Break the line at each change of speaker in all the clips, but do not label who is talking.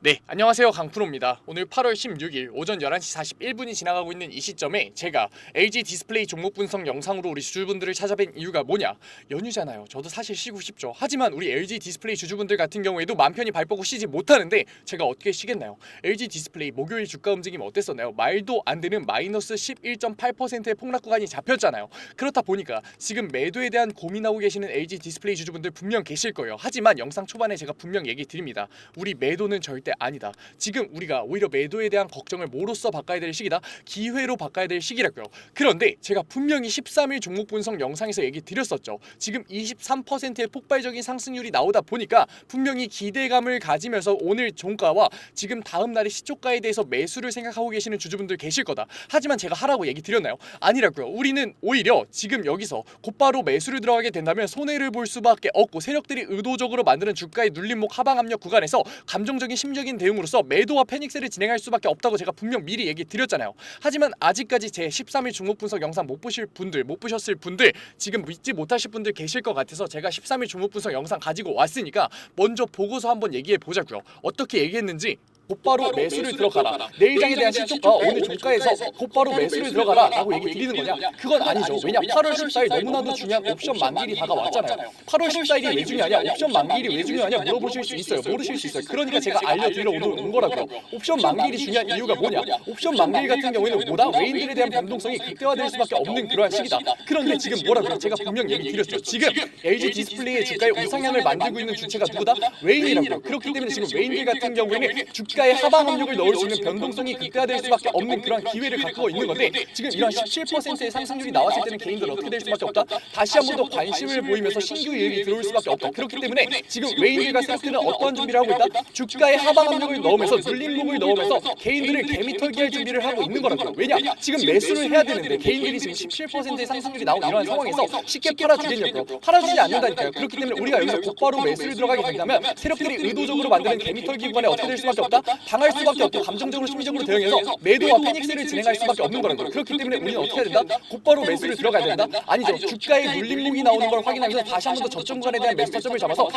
네, 안녕하세요. 강프로입니다. 오늘 8월 16일 오전 11시 41분이 지나가고 있는 이 시점에 제가 LG 디스플레이 종목 분석 영상으로 우리 주주분들을 찾아뵌 이유가 뭐냐? 연휴잖아요. 저도 사실 쉬고 싶죠. 하지만 우리 LG 디스플레이 주주분들 같은 경우에도 맘 편히 발 뻗고 쉬지 못하는데 제가 어떻게 쉬겠나요? LG 디스플레이 목요일 주가 움직임 어땠었나요? 말도 안 되는 마이너스 11.8%의 폭락 구간이 잡혔잖아요. 그렇다 보니까 지금 매도에 대한 고민하고 계시는 LG 디스플레이 주주분들 분명 계실 거예요. 하지만 영상 초반에 제가 분명 얘기 드립니다. 우리 매도는 절대 아니다. 지금 우리가 오히려 매도에 대한 걱정을 뭐로써 바꿔야 될 시기다? 기회로 바꿔야 될 시기라고요. 그런데 제가 분명히 13일 종목 분석 영상에서 얘기 드렸었죠. 지금 23%의 폭발적인 상승률이 나오다 보니까 분명히 기대감을 가지면서 오늘 종가와 지금 다음 날의 시초가에 대해서 매수를 생각하고 계시는 주주분들 계실 거다. 하지만 제가 하라고 얘기 드렸나요? 아니라고요. 우리는 오히려 지금 여기서 곧바로 매수를 들어가게 된다면 손해를 볼 수밖에 없고 세력들이 의도적으로 만드는 주가의 눌림목 하방 압력 구간에서 감정적인 심적인 대응으로서 매도와 패닉셀을 진행할 수밖에 없다고 제가 분명 미리 얘기 드렸잖아요. 하지만 아직까지 제 13일 종목 분석 영상 못 보셨을 분들 지금 믿지 못하실 분들 계실 것 같아서 제가 13일 종목 분석 영상 가지고 왔으니까 먼저 보고서 한번 얘기해 보자고요. 어떻게 얘기했는지 곧바로 매수를 들어가라. 내일장에 대한 실적과 오늘 종가에서 곧바로 매수를 들어가라 라고 얘기 드리는 거냐? 그건 아니죠. 왜냐 8월 14일 너무나도 중요한 옵션 만기일이 다가왔잖아요. 8월 14일이 왜 중요하냐? 옵션 만기일이 왜 중요하냐? 물어보실 수 있어요. 모르실 수 있어요. 그러니까 제가 알려드리러 오늘 온 거라고요. 옵션 만기일이 중요한 이유가 뭐냐? 옵션 만기일 같은 경우에는 뭐다? 외인들에 대한 변동성이 극대화될 수밖에 없는 그러한 시기다. 그런데 지금 뭐라고요? 제가 분명 얘기 드렸죠. 지금 LG 디스플레이의 주가의 우상향을 만들고 있는 주체가 누구다? 외인이라고요. 그렇기 때문에 지금 외인들 같은 경우에는 주가의 하방 압력을 넣을 수 있는 변동성이 극대화될 수밖에 없는 그런 기회를 갖고 있는 건데 지금 이런 17%의 상승률이 나왔을 때는 개인들은 어떻게 될 수밖에 없다? 다시 한 번 더 관심을 보이면서 신규 유입이 들어올 수밖에 없다. 그렇기 때문에 지금 외인들과 세력들은 어떠한 준비를 하고 있다? 주가의 하방 압력을 넣으면서 눌림목을 넣으면서 개인들을 개미털기할 준비를 하고 있는 거라고요. 왜냐? 지금 매수를 해야 되는데 개인들이 지금 17%의 상승률이 나온 이런 상황에서 쉽게 팔아주겠냐고요. 팔아주지 않는다니까요. 그렇기 때문에 우리가 여기서 곧바로 매수를 들어가게 된다면 세력들이 의도적으로 만드는 개미털기 구간에 어떻게 될 수밖에 없다? 당할 수밖에 없고 감정적으로 심리적으로 대응해서 매도와 패닉스를 진행할 수밖에 없는 거라고요. 그렇기 때문에 우리는 어떻게 해야 된다? 곧바로 매수를 들어가야 된다? 아니죠. 주가의 눌림목이 나오는 걸 확인하면서 다시 한 번 더 저점 구간에 대한 매수 타점을 잡아서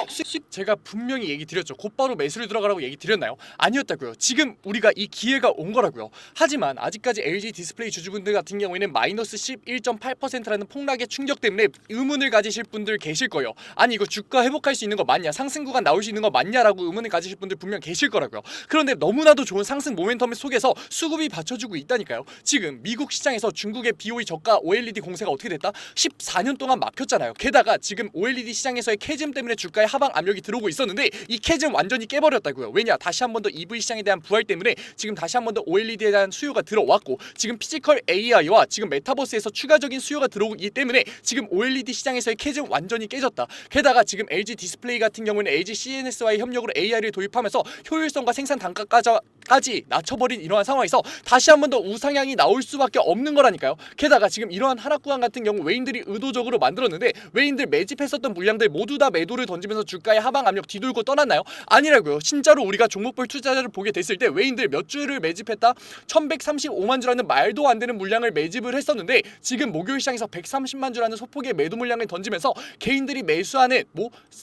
제가 분명히 얘기 드렸죠. 곧바로 매수를 들어가라고 얘기 드렸나요? 아니었다고요. 지금 우리가 이 기회가 온 거라고요. 하지만 아직까지 LG 디스플레이 주주분들 같은 경우에는 마이너스 11.8%라는 폭락의 충격 때문에 의문을 가지실 분들 계실 거예요. 아니 이거 주가 회복할 수 있는 거 맞냐? 상승 구간 나올 수 있는 거 맞냐라고 의문을 가지실 분들 분명 계실 거라고요. 그런데 너무나도 좋은 상승 모멘텀 속에서 수급이 받쳐주고 있다니까요. 지금 미국 시장에서 중국의 BOE 저가 OLED 공세가 어떻게 됐다? 14년 동안 막혔잖아요. 게다가 지금 OLED 시장에서의 캐즘 때문에 주가에 하방 압력이 들어오고 있었는데 이 캐즘 완전히 깨버렸다고요. 왜냐? 다시 한 번 더 EV 시장에 대한 부활 때문에 지금 다시 한 번 더 OLED에 대한 수요가 들어왔고 지금 피지컬 AI와 지금 메타버스에서 추가적인 수요가 들어오기 때문에 지금 OLED 시장에서의 캐즘 완전히 깨졌다. 게다가 지금 LG 디스플레이 같은 경우는 LG CNS와의 협력으로 AI를 도입하면서 효율성과 생산 단가까지 낮춰버린 이러한 상황에서 다시 한 번 더 우상향이 나올 수밖에 없는 거라니까요. 게다가 지금 이러한 하락 구간 같은 경우 외인들이 의도적으로 만들었는데 외인들 매집했었던 물량들 모두 다 매도를 던지면서 주가의 하방 압력 뒤돌고 떠났나요? 아니라고요. 진짜로 우리가 종목별 투자자를 보게 됐을 때 외인들 몇 주를 매집했다? 1135만 주라는 말도 안 되는 물량을 매집을 했었는데 지금 목요일 시장에서 130만 주라는 소폭의 매도 물량을 던지면서 개인들이 매수하는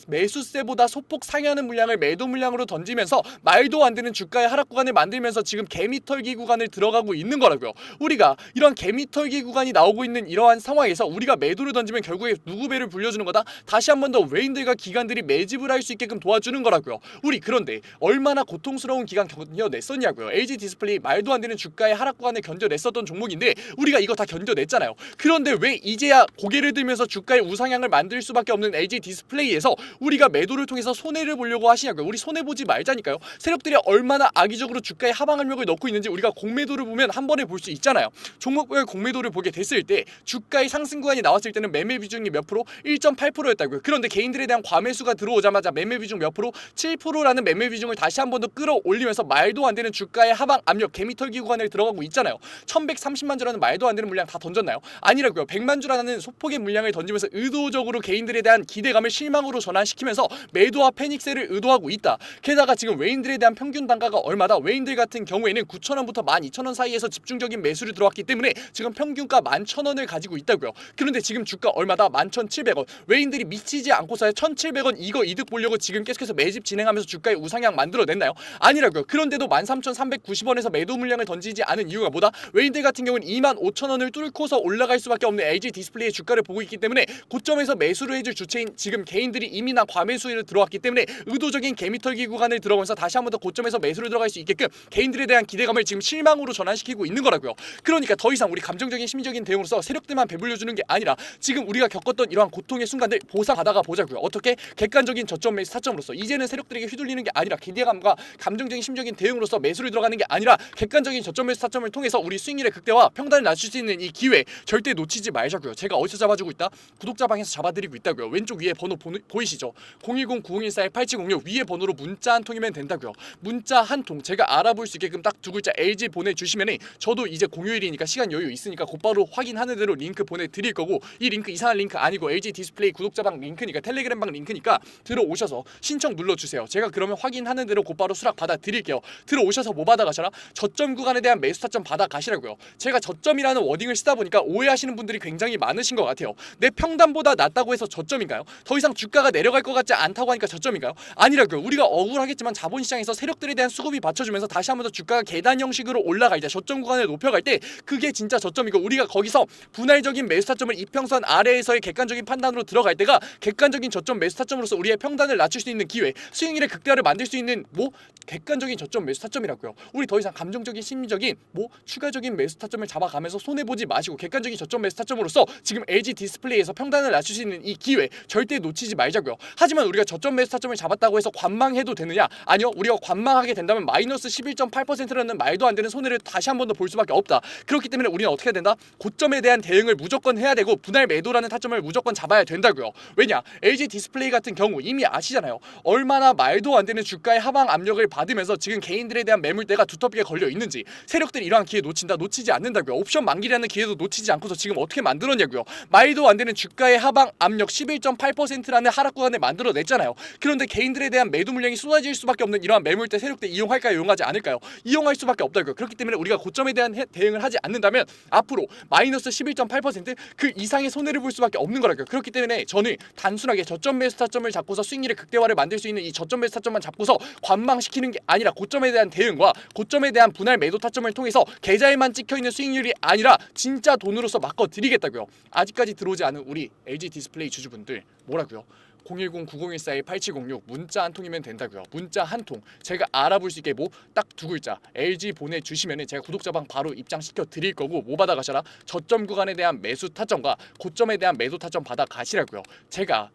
매수세보다 소폭 상회하는 물량을 매도 물량으로 던지면서 말도 안 되는 주가의 하락 구간을 만들면서 지금 개미털기 구간을 들어가고 있는 거라고요. 우리가 이런 개미털기 구간이 나오고 있는 이러한 상황에서 우리가 매도를 던지면 결국에 누구 배를 불려주는 거다? 다시 한 번 더 외인들과 기관들이 매집을 할 수 있게끔 도와주는 거라고요. 우리 그런데 얼마나 고통스러운 기간 견뎌냈었냐고요. LG 디스플레이 말도 안 되는 주가의 하락 구간을 견뎌냈었던 종목인데 우리가 이거 다 견뎌냈잖아요. 그런데 왜 이제야 고개를 들면서 주가의 우상향을 만들 수밖에 없는 LG 디스플레이에서 우리가 매도를 통해서 손해를 보려고 하시냐고요. 우리 손해보지 말자니까요. 세력들이 얼마나 악의적으로 주가의 하방 압력을 넣고 있는지 우리가 공매도를 보면 한 번에 볼 수 있잖아요. 종목별 공매도를 보게 됐을 때 주가의 상승 구간이 나왔을 때는 매매 비중이 몇 프로? 1.8%였다고요. 그런데 개인들에 대한 과매수가 들어오자마자 매매 비중 몇 프로? 7%라는 매매 비중을 다시 한 번 더 끌어올리면서 말도 안 되는 주가의 하방 압력 개미털기 구간에 들어가고 있잖아요. 1130만 주라는 말도 안 되는 물량 다 던졌나요? 아니라고요. 100만 주라는 소폭의 물량을 던지면서 의도적으로 개인들에 대한 기대감을 실망으로 전환시키면서 매도와 패닉셀을 의도하고 있다. 게다가 지금 외인들에 대한 평균 단가가 얼마다? 외인들 같은 경우에는 9,000원부터 12,000원 사이에서 집중적인 매수를 들어왔기 때문에 지금 평균가 11,000원을 가지고 있다고요. 그런데 지금 주가 얼마다? 11,700원. 외인들이 미치지 않고서야 1,700원 이거 이득 보려고 지금 계속해서 매집 진행하면서 주가의 우상향 만들어냈나요? 아니라고요. 그런데도 13,390원에서 매도 물량을 던지지 않은 이유가 뭐다? 외인들 같은 경우는 25,000원을 뚫고서 올라갈 수밖에 없는 LG 디스플레이의 주가를 보고 있기 때문에 고점에서 매수를 해줄 주체인 지금 개인들이 이미나 과매수를 들어왔기 때문에 의도적인 개미털기 구간을 들어가면서 다시 한 번 더 고점에서 매수를 들어갈 수 있게끔 개인들에 대한 기대감을 지금 실망으로 전환시키고 있는 거라고요. 그러니까 더 이상 우리 감정적인 심리적인 대응으로서 세력들만 배불려주는 게 아니라 지금 우리가 겪었던 이러한 고통의 순간들 보상받아가 보자고요. 어떻게? 객관적인 저점 매수 타점으로서 이제는 세력들에게 휘둘리는 게 아니라 기대감과 감정적인 심적인 대응으로서 매수를 들어가는 게 아니라 객관적인 저점 매수 타점을 통해서 우리 수익률의 극대화 평단을 낮출 수 있는 이 기회 절대 놓치지 말자고요. 제가 어디서 잡아주고 있다? 구독자 방에서 잡아드리고 있다고요. 왼쪽 위에 번호 보이시죠? 010-9014-8706 위에 번호로 문자 한 통이면 된다고요. 문자 한 통 제가 알아볼 수 있게끔 딱 두 글자 LG 보내주시면은 저도 이제 공휴일이니까 시간 여유 있으니까 곧바로 확인하는 대로 링크 보내드릴 거고 이 링크 이상한 링크 아니고 LG 디스플레이 구독자방 링크니까 텔레그램 방 링크니까 들어오셔서 신청 눌러주세요. 제가 그러면 확인하는 대로 곧바로 수락 받아드릴게요. 들어오셔서 뭐 받아가셔라? 저점 구간에 대한 매수 타점 받아가시라고요. 제가 저점이라는 워딩을 쓰다 보니까 오해하시는 분들이 굉장히 많으신 것 같아요. 내 평단보다 낮다고 해서 저점인가요? 더 이상 주가가 내려갈 것 같지 않다고 하니까 저점인가요? 아니라고요. 우리가 억울하겠지만 자본시장에서 세력들에 대한 수급이 받쳐주면서 다시 한번 더 주가가 계단 형식으로 올라갈 때 저점 구간을 높여갈 때 그게 진짜 저점이고 우리가 거기서 분할적인 매수 타점을 이평선 아래에서의 객관적인 판단으로 들어갈 때가 객관적인 저점 매수 타점으로서 우리의 평단을 낮출 수 있는 기회 수익률의 극대화를 만들 수 있는 뭐 객관적인 저점 매수 타점이라고요. 우리 더 이상 감정적인 심리적인 뭐 추가적인 매수 타점을 잡아가면서 손해보지 마시고 객관적인 저점 매수 타점으로서 지금 LG 디스플레이에서 평단을 낮출 수 있는 이 기회 절대 놓치지 말자고요. 하지만 우리가 저점 매수 타점을 잡았다고 해서 관망해도 되느냐? 아니요. 우리가 관망하게 된다면 마이너스 11.8%라는 말도 안 되는 손해를 다시 한 번 더 볼 수밖에 없다. 그렇기 때문에 우리는 어떻게 해야 된다? 고점에 대한 대응을 무조건 해야 되고 분할 매도라는 타점을 무조건 잡아야 된다고요. 왜냐? LG 디스플레이 같은 경우 이미 아시잖아요. 얼마나 말도 안 되는 주가의 하방 압력을 받으면서 지금 개인들에 대한 매물대가 두텁게 걸려 있는지 세력들이 이러한 기회 놓치지 않는다고요. 옵션 만기라는 기회도 놓치지 않고서 지금 어떻게 만들었냐고요. 말도 안 되는 주가의 하방 압력 11.8%라는 하락 구간을 만들어냈잖아요. 그런데 개인들에 대한 매도 물량이 쏟아질 수밖에 없는 이러한 매물대 세력들 이용할까요? 이용하지 않을까요? 이용할 수밖에 없다고요. 그렇기 때문에 우리가 고점에 대한 대응을 하지 않는다면 앞으로 마이너스 11.8%그 이상의 손해를 볼 수밖에 없는 거라고요. 그렇기 때문에 저는 단순하게 저점 매수 타점을 잡고서 수익률의 극대화를 만들 수 있는 이 저점 매수 타점만 잡고서 관망시키는 게 아니라 고점에 대한 대응과 고점에 대한 분할 매도 타점을 통해서 계좌에만 찍혀있는 수익률이 아니라 진짜 돈으로서 바꿔드리겠다고요. 아직까지 들어오지 않은 우리 LG 디스플레이 주주분들 뭐라고요? 010-9014-8706 문자 한 통이면 된다고요. 문자 한 통 제가 알아볼 수 있게 뭐 딱 두 글자 LG 보내주시면은 제가 구독자방 바로 입장시켜 드릴 거고 뭐 받아가셔라? 저점 구간에 대한 매수 타점과 고점에 대한 매도 타점 받아가시라고요. 제가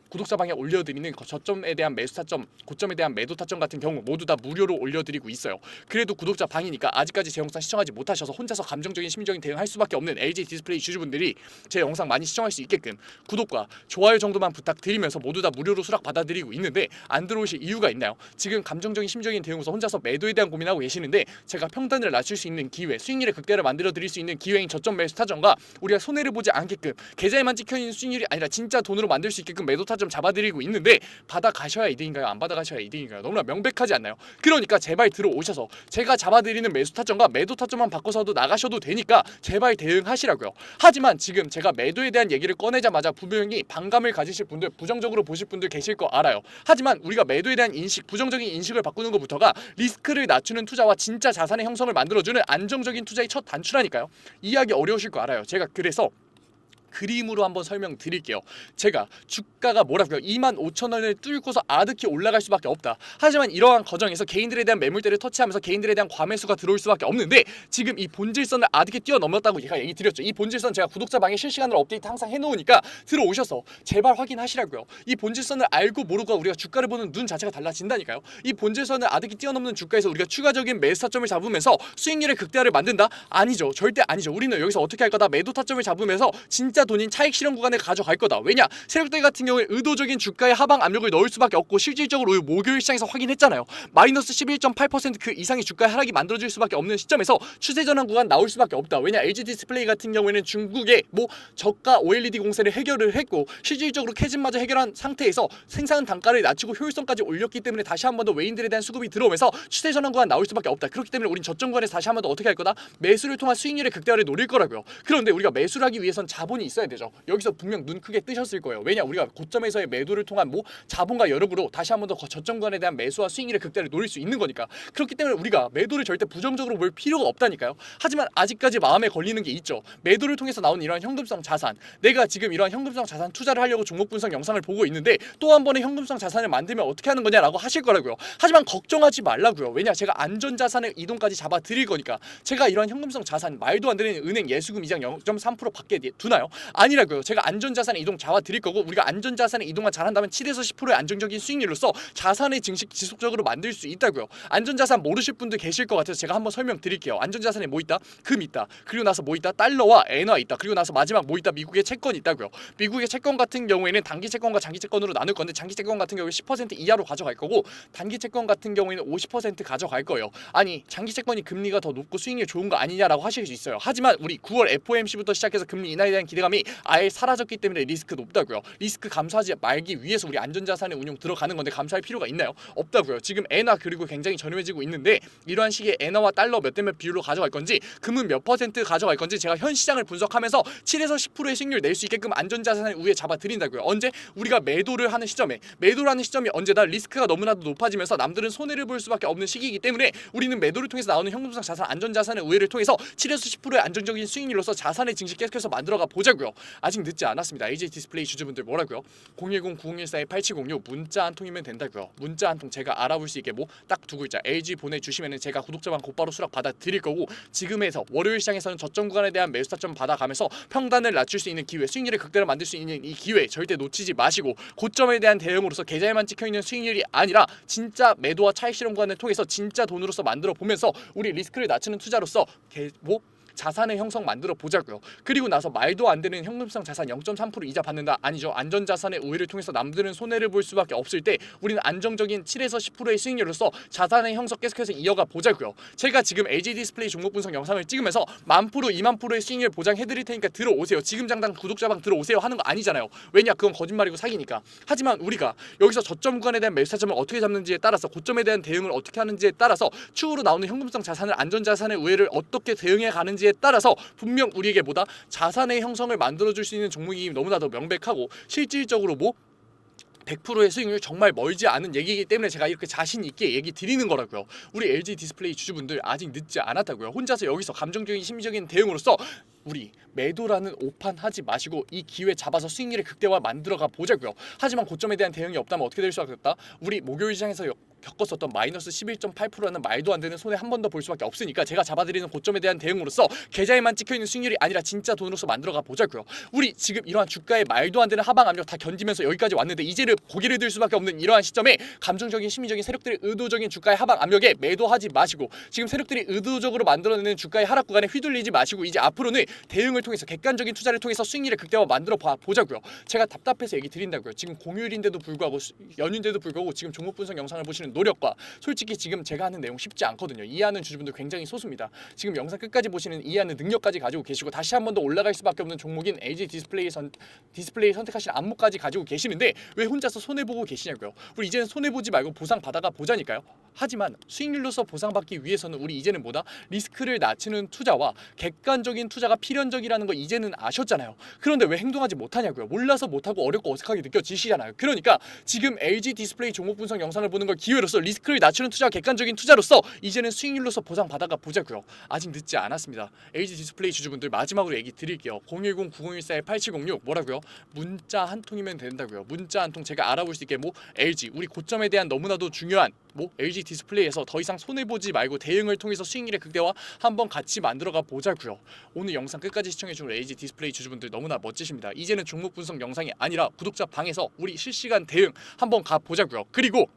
구독자방에 올려드리는 저점에 대한 매수 타점, 고점에 대한 매도 타점 같은 경우 모두 다 무료로 올려드리고 있어요. 그래도 구독자 방이니까 아직까지 제 영상 시청하지 못하셔서 혼자서 감정적인 심리적인 대응할 수밖에 없는 LG 디스플레이 주주분들이 제 영상 많이 시청할 수 있게끔 구독과 좋아요 정도만 부탁드리면서 모두 다 무료로 수락 받아드리고 있는데 안 들어오실 이유가 있나요? 지금 감정적인 심리적인 대응으로서 혼자서 매도에 대한 고민하고 계시는데 제가 평단을 낮출 수 있는 기회, 수익률의 극대화를 만들어 드릴 수 있는 기회인 저점 매수 타점과 우리가 손해를 보지 않게끔 계좌에만 찍혀있는 수익률이 아니라 진짜 돈으로 만들 수 있게끔 매도 타점 잡아드리고 있는데 받아가셔야 이득인가요? 안 받아가셔야 이득인가요? 너무나 명백하지 않나요? 그러니까 제발 들어오셔서 제가 잡아드리는 매수 타점과 매도 타점만 바꿔서도 나가셔도 되니까 제발 대응하시라고요. 하지만 지금 제가 매도에 대한 얘기를 꺼내자마자 분명히 반감을 가지실 분들, 부정적으로 보실 분들 계실 거 알아요. 하지만 우리가 매도에 대한 인식, 부정적인 인식을 바꾸는 것부터가 리스크를 낮추는 투자와 진짜 자산의 형성을 만들어주는 안정적인 투자의 첫 단추라니까요. 이해하기 어려우실 거 알아요. 제가 그래서 그림으로 한번 설명드릴게요. 제가 주가가 뭐라고요? 25,000원을 뚫고서 아득히 올라갈 수밖에 없다. 하지만 이러한 과정에서 개인들에 대한 매물대를 터치하면서 개인들에 대한 과매수가 들어올 수밖에 없는데 지금 이 본질선을 아득히 뛰어넘었다고 제가 얘기 드렸죠. 이 본질선 제가 구독자방에 실시간으로 업데이트 항상 해놓으니까 들어오셔서 제발 확인하시라고요. 이 본질선을 알고 모르고 우리가 주가를 보는 눈 자체가 달라진다니까요. 이 본질선을 아득히 뛰어넘는 주가에서 우리가 추가적인 매수 타점을 잡으면서 수익률의 극대화를 만든다? 아니죠. 절대 아니죠. 우리는 여기서 어떻게 할 거다? 매도 타점을 잡으면서 진짜 진짜 돈인 차익 실현 구간에 가져갈 거다. 왜냐? 세력들 같은 경우에 의도적인 주가의 하방 압력을 넣을 수밖에 없고 실질적으로 목요일 시장에서 확인했잖아요. 마이너스 11.8% 그 이상의 주가의 하락이 만들어질 수밖에 없는 시점에서 추세 전환 구간 나올 수밖에 없다. 왜냐? LG 디스플레이 같은 경우에는 중국의 저가 OLED 공세를 해결을 했고 실질적으로 캐즘마저 해결한 상태에서 생산 단가를 낮추고 효율성까지 올렸기 때문에 다시 한 번 더 외인들에 대한 수급이 들어오면서 추세 전환 구간 나올 수밖에 없다. 그렇기 때문에 우린 저점 구간에서 다시 한 번 더 어떻게 할 거다? 매수를 통한 수익률의 극대화를 노릴 거라고요. 그런데 우리가 매수를 하기 위해선 자본이 있어야 되죠. 여기서 분명 눈 크게 뜨셨을 거예요. 왜냐? 우리가 고점에서의 매도를 통한 자본과 여력으로 다시 한 번 더 저점 구간에 대한 매수와 수익률의 극대화를 노릴 수 있는 거니까. 그렇기 때문에 우리가 매도를 절대 부정적으로 볼 필요가 없다니까요. 하지만 아직까지 마음에 걸리는 게 있죠. 매도를 통해서 나온 이러한 현금성 자산, 내가 지금 이러한 현금성 자산 투자를 하려고 종목 분석 영상을 보고 있는데 또 한 번의 현금성 자산을 만들면 어떻게 하는 거냐라고 하실 거라고요. 하지만 걱정하지 말라고요. 왜냐? 제가 안전자산의 이동까지 잡아 드릴 거니까. 제가 이러한 현금성 자산 말도 안 되는 은행 예수금 이자 0.3% 밖에 두나요? 아니라고요. 제가 안전자산의 이동 잡아 드릴 거고 우리가 안전자산의 이동만 잘한다면 7에서 10%의 안정적인 수익률로서 자산의 증식 지속적으로 만들 수 있다고요. 안전자산 모르실 분들 계실 것 같아서 제가 한번 설명드릴게요. 안전자산에 뭐 있다? 금 있다. 그리고 나서 뭐 있다? 달러와 엔화 있다. 그리고 나서 마지막 뭐 있다? 미국의 채권 있다고요. 미국의 채권 같은 경우에는 단기 채권과 장기 채권으로 나눌 건데 장기 채권 같은 경우에 10% 이하로 가져갈 거고 단기 채권 같은 경우에는 50% 가져갈 거예요. 아니 장기 채권이 금리가 더 높고 수익률 좋은 거 아니냐라고 하실 수 있어요. 하지만 우리 9월 FOMC부터 시작해서 금리 인하에 대한 기대감이 아예 사라졌기 때문에 리스크 높다고요. 리스크 감수하지 말기 위해서 우리 안전자산의 운용 들어가는 건데 감수할 필요가 있나요? 없다고요. 지금 엔화 그리고 굉장히 저렴해지고 있는데 이러한 시기에 엔화와 달러 몇 대 몇 비율로 가져갈 건지 금은 몇 퍼센트 가져갈 건지 제가 현 시장을 분석하면서 7에서 10%의 수익률 낼 수 있게끔 안전자산을 위에 잡아 드린다고요. 언제? 우리가 매도를 하는 시점에 매도를 하는 시점이 언제다? 리스크가 너무나도 높아지면서 남들은 손해를 볼 수밖에 없는 시기이기 때문에 우리는 매도를 통해서 나오는 현금성 자산 안전자산의 우회를 통해서 7에서 10%의 안정적인 수익률로서 자산의 증식 계속해서 만들어가 보자고요. 아직 늦지 않았습니다. LG 디스플레이 주주분들 뭐라고요? 010-9014-8706 문자 한 통이면 된다고요. 문자 한 통 제가 알아볼 수 있게 딱 두 글자 LG 보내주시면은 제가 구독자만 곧바로 수락 받아 드릴 거고 지금에서 월요일 시장에서는 저점 구간에 대한 매수 타점 받아가면서 평단을 낮출 수 있는 기회, 수익률의 극대를 만들 수 있는 이 기회 절대 놓치지 마시고 고점에 대한 대응으로서 계좌에만 찍혀있는 수익률이 아니라 진짜 매도와 차익 실현 구간을 통해서 진짜 돈으로서 만들어 보면서 우리 리스크를 낮추는 투자로서 자산의 형성 만들어 보자고요. 그리고 나서 말도 안 되는 현금성 자산 0.3% 이자 받는다. 아니죠. 안전자산의 우회를 통해서 남들은 손해를 볼 수밖에 없을 때 우리는 안정적인 7에서 10%의 수익률로서 자산의 형성 계속해서 이어가 보자고요. 제가 지금 LG 디스플레이 종목 분석 영상을 찍으면서 1000%, 20000%의 수익률 보장해 드릴 테니까 들어오세요. 지금 당장 구독자방 들어오세요 하는 거 아니잖아요. 왜냐? 그건 거짓말이고 사기니까. 하지만 우리가 여기서 저점 구간에 대한 매수 타점을 어떻게 잡는지에 따라서 고점에 대한 대응을 어떻게 하는지에 따라서 추후로 나오는 현금성 자산을 안전자산의 우회를 어떻게 대응해 가는지에 따라서 분명 우리에게 자산의 형성을 만들어줄 수 있는 종목이 너무나도 명백하고 실질적으로 100%의 수익률 정말 멀지 않은 얘기이기 때문에 제가 이렇게 자신 있게 얘기 드리는 거라고요. 우리 LG 디스플레이 주주분들 아직 늦지 않았다고요. 혼자서 여기서 감정적인 심리적인 대응으로서 우리 매도라는 오판 하지 마시고 이 기회 잡아서 수익률의 극대화 만들어가 보자고요. 하지만 고점에 대한 대응이 없다면 어떻게 될 수밖에 없다? 우리 목요일 시장에서 겪었었던 마이너스 11.8%라는 말도 안 되는 손해 한 번 더 볼 수밖에 없으니까 제가 잡아드리는 고점에 대한 대응으로서 계좌에만 찍혀있는 수익률이 아니라 진짜 돈으로서 만들어가 보자고요. 우리 지금 이러한 주가의 말도 안 되는 하방 압력 다 견디면서 여기까지 왔는데 이제는 고개를 들 수밖에 없는 이러한 시점에 감정적인 심리적인 세력들이 의도적인 주가의 하방 압력에 매도하지 마시고 지금 세력들이 의도적으로 만들어내는 주가의 하락 구간에 휘둘리지 마시고 이제 앞으로는 대응을 통해서 객관적인 투자를 통해서 수익률의 극대화 만들어 보자고요. 제가 답답해서 얘기 드린다고요. 지금 공휴일인데도 불구하고 연휴인데도 불구하고 지금 종목 분석 영상을 보시는 노력과 솔직히 지금 제가 하는 내용 쉽지 않거든요. 이해하는 주주분들 굉장히 소수입니다. 지금 영상 끝까지 보시는 이해하는 능력까지 가지고 계시고 다시 한 번 더 올라갈 수밖에 없는 종목인 LG 디스플레이 선택하신 안목까지 가지고 계시는데 왜 혼자서 손해보고 계시냐고요. 우리 이제는 손해보지 말고 보상 받아가 보자니까요. 하지만 수익률로서 보상받기 위해서는 우리 이제는 리스크를 낮추는 투자와 객관적인 투자가 필연적이라는 거 이제는 아셨잖아요. 그런데 왜 행동하지 못하냐고요. 몰라서 못하고 어렵고 어색하게 느껴지시잖아요. 그러니까 지금 LG 디스플레이 종목 분석 영상을 보는 걸 기회로서 리스크를 낮추는 투자와 객관적인 투자로서 이제는 수익률로서 보상받아가 보자고요. 아직 늦지 않았습니다. LG 디스플레이 주주분들 마지막으로 얘기 드릴게요. 010-9014-8706 뭐라고요? 문자 한 통이면 된다고요. 문자 한 통 제가 알아볼 수 있게 LG 우리 고점에 대한 너무나도 중요한 LG 디스플레이에서 더 이상 손해보지 말고 대응을 통해서 수익률의 극대화 한번 같이 만들어가 보자고요. 오늘 영상 끝까지 시청해주신 LG 디스플레이 주주분들 너무나 멋지십니다. 이제는 종목 분석 영상이 아니라 구독자 방에서 우리 실시간 대응 한번 가보자고요. 그리고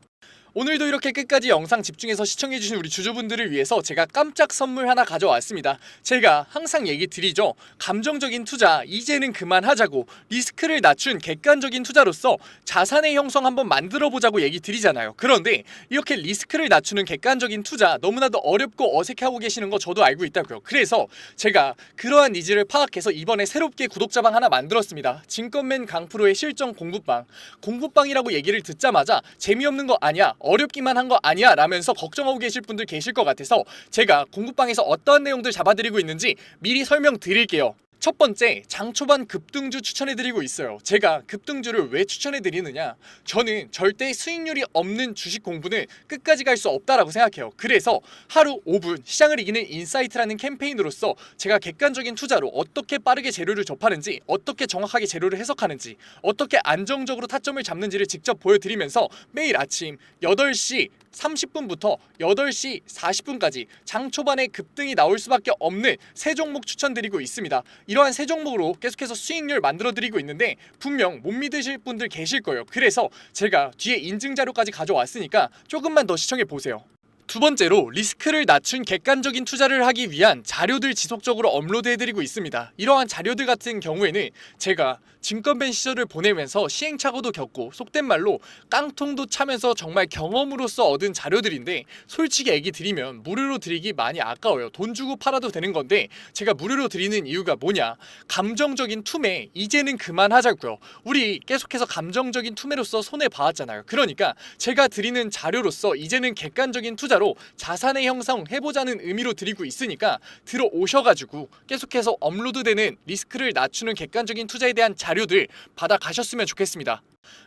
오늘도 이렇게 끝까지 영상 집중해서 시청해주신 우리 주주분들을 위해서 제가 깜짝 선물 하나 가져왔습니다. 제가 항상 얘기 드리죠. 감정적인 투자 이제는 그만하자고, 리스크를 낮춘 객관적인 투자로서 자산의 형성 한번 만들어보자고 얘기 드리잖아요. 그런데 이렇게 리스크를 낮추는 객관적인 투자 너무나도 어렵고 어색해하고 계시는 거 저도 알고 있다고요. 그래서 제가 그러한 니즈를 파악해서 이번에 새롭게 구독자방 하나 만들었습니다. 증권맨 강프로의 실전 공부방. 공부방이라고 얘기를 듣자마자 재미없는 거 아니야, 어렵기만 한 거 아니야 라면서 걱정하고 계실 분들 계실 것 같아서 제가 공부방에서 어떠한 내용들 잡아드리고 있는지 미리 설명드릴게요. 첫 번째, 장 초반 급등주 추천해드리고 있어요. 제가 급등주를 왜 추천해드리느냐, 저는 절대 수익률이 없는 주식 공부는 끝까지 갈 수 없다라고 생각해요. 그래서 하루 5분 시장을 이기는 인사이트라는 캠페인으로서 제가 객관적인 투자로 어떻게 빠르게 재료를 접하는지, 어떻게 정확하게 재료를 해석하는지, 어떻게 안정적으로 타점을 잡는지를 직접 보여드리면서 매일 아침 8시 30분부터 8시 40분까지 장 초반에 급등이 나올 수밖에 없는 세 종목 추천드리고 있습니다. 이러한 세 종목으로 계속해서 수익률 만들어드리고 있는데 분명 못 믿으실 분들 계실 거예요. 그래서 제가 뒤에 인증 자료까지 가져왔으니까 조금만 더 시청해보세요. 두 번째로, 리스크를 낮춘 객관적인 투자를 하기 위한 자료들 지속적으로 업로드해드리고 있습니다. 이러한 자료들 같은 경우에는 제가 증권맨 시절을 보내면서 시행착오도 겪고 속된 말로 깡통도 차면서 정말 경험으로서 얻은 자료들인데, 솔직히 얘기 드리면 무료로 드리기 많이 아까워요. 돈 주고 팔아도 되는 건데 제가 무료로 드리는 이유가 뭐냐, 감정적인 투매 이제는 그만하자고요. 우리 계속해서 감정적인 투매로서 손해봐왔잖아요. 그러니까 제가 드리는 자료로서 이제는 객관적인 투자로 자산의 형성 해보자는 의미로 드리고 있으니까 들어오셔가지고 계속해서 업로드되는 리스크를 낮추는 객관적인 투자에 대한 자료들 받아가셨으면 좋겠습니다.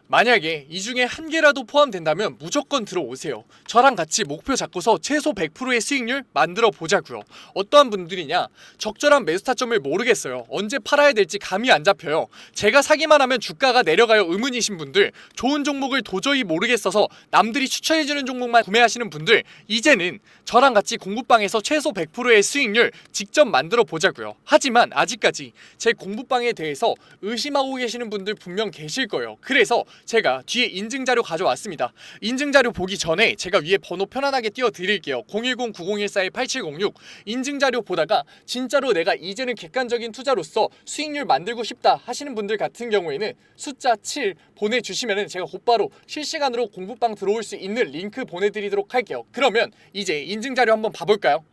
만약에 이 중에 한 개라도 포함된다면 무조건 들어오세요. 저랑 같이 목표 잡고서 최소 100%의 수익률 만들어 보자고요. 어떠한 분들이냐, 적절한 매수 타점을 모르겠어요. 언제 팔아야 될지 감이 안 잡혀요. 제가 사기만 하면 주가가 내려가요 의문이신 분들, 좋은 종목을 도저히 모르겠어서 남들이 추천해주는 종목만 구매하시는 분들, 이제는 저랑 같이 공부방에서 최소 100%의 수익률 직접 만들어 보자고요. 하지만 아직까지 제 공부방에 대해서 의심하고 계시는 분들 분명 계실 거예요. 그래서 제가 뒤에 인증자료 가져왔습니다. 인증자료 보기 전에 제가 위에 번호 편안하게 띄워드릴게요. 010-9014-8706. 인증자료 보다가 진짜로 내가 이제는 객관적인 투자로서 수익률 만들고 싶다 하시는 분들 같은 경우에는 숫자 7 보내주시면 제가 곧바로 실시간으로 공부방 들어올 수 있는 링크 보내드리도록 할게요. 그러면 이제 인증자료 한번 봐볼까요?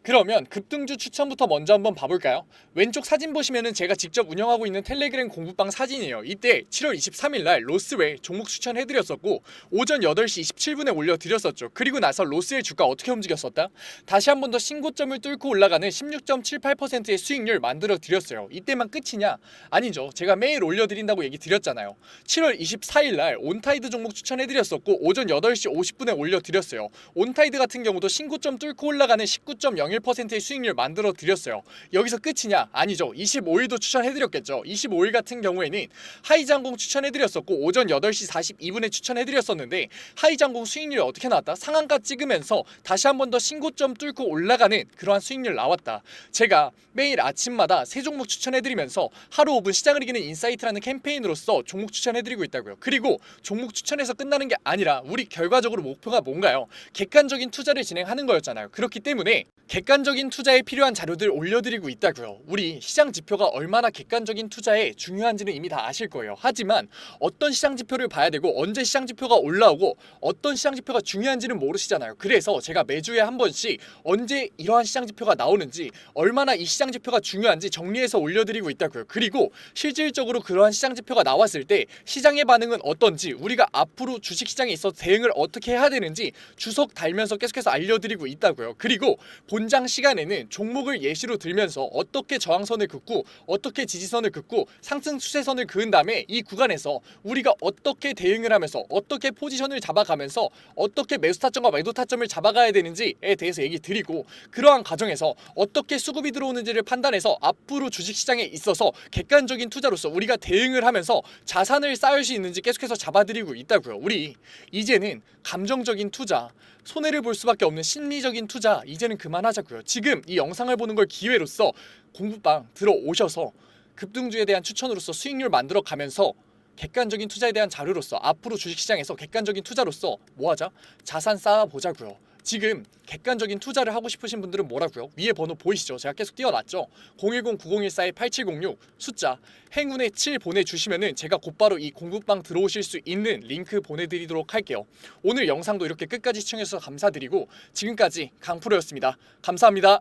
그러면 급등주 추천부터 먼저 한번 봐볼까요? 왼쪽 사진 보시면은 제가 직접 운영하고 있는 텔레그램 공부방 사진이에요. 이때 7월 23일날 로스웰 종목 추천해드렸었고 오전 8시 27분에 올려드렸었죠. 그리고 나서 로스웰 주가 어떻게 움직였었다? 다시 한 번 더 신고점을 뚫고 올라가는 16.78%의 수익률 만들어드렸어요. 이때만 끝이냐? 아니죠. 제가 매일 올려드린다고 얘기 드렸잖아요. 7월 24일날 온타이드 종목 추천해드렸었고 오전 8시 50분에 올려드렸어요. 온타이드 같은 경우도 신고점 뚫고 올라가는 19.01%의 수익률 만들어 드렸어요. 여기서 끝이냐? 아니죠. 25일도 추천해드렸겠죠. 25일 같은 경우에는 하이장공 추천해드렸었고 오전 8시 42분에 추천해드렸었는데 하이장공 수익률이 어떻게 나왔다? 상한가 찍으면서 다시 한 번 더 신고점 뚫고 올라가는 그러한 수익률 나왔다. 제가 매일 아침마다 세 종목 추천해드리면서 하루 5분 시장을 이기는 인사이트라는 캠페인으로서 종목 추천해드리고 있다고요. 그리고 종목 추천해서 끝나는 게 아니라 우리 결과적으로 목표가 뭔가요? 객관적인 투자를 진행하는 거였잖아요. 그렇기 때문에 객관적인 투자에 필요한 자료들 올려드리고 있다고요. 우리 시장 지표가 얼마나 객관적인 투자에 중요한지는 이미 다 아실 거예요. 하지만 어떤 시장 지표를 봐야 되고 언제 시장 지표가 올라오고 어떤 시장 지표가 중요한지는 모르시잖아요. 그래서 제가 매주에 한 번씩 언제 이러한 시장 지표가 나오는지, 얼마나 이 시장 지표가 중요한지 정리해서 올려드리고 있다고요. 그리고 실질적으로 그러한 시장 지표가 나왔을 때 시장의 반응은 어떤지, 우리가 앞으로 주식시장에 있어서 대응을 어떻게 해야 되는지 주석 달면서 계속해서 알려드리고 있다고요. 그리고 본장 시간에는 종목을 예시로 들면서 어떻게 저항선을 긋고 어떻게 지지선을 긋고 상승 추세선을 그은 다음에 이 구간에서 우리가 어떻게 대응을 하면서 어떻게 포지션을 잡아가면서 어떻게 매수 타점과 매도 타점을 잡아가야 되는지에 대해서 얘기 드리고, 그러한 과정에서 어떻게 수급이 들어오는지를 판단해서 앞으로 주식시장에 있어서 객관적인 투자로서 우리가 대응을 하면서 자산을 쌓을 수 있는지 계속해서 잡아드리고 있다고요. 우리 이제는 감정적인 투자, 손해를 볼 수밖에 없는 심리적인 투자 이제는 그만하자고요. 지금 이 영상을 보는 걸 기회로서 공부방 들어오셔서 급등주에 대한 추천으로서 수익률 만들어 가면서 객관적인 투자에 대한 자료로서 앞으로 주식시장에서 객관적인 투자로서 뭐 하자? 자산 쌓아보자고요. 지금 객관적인 투자를 하고 싶으신 분들은 뭐라고요? 위에 번호 보이시죠? 제가 계속 띄워놨죠? 010-9014-8706 숫자 행운의 7 보내주시면은 제가 곧바로 이 공부방 들어오실 수 있는 링크 보내드리도록 할게요. 오늘 영상도 이렇게 끝까지 시청해주셔서 감사드리고 지금까지 강프로였습니다. 감사합니다.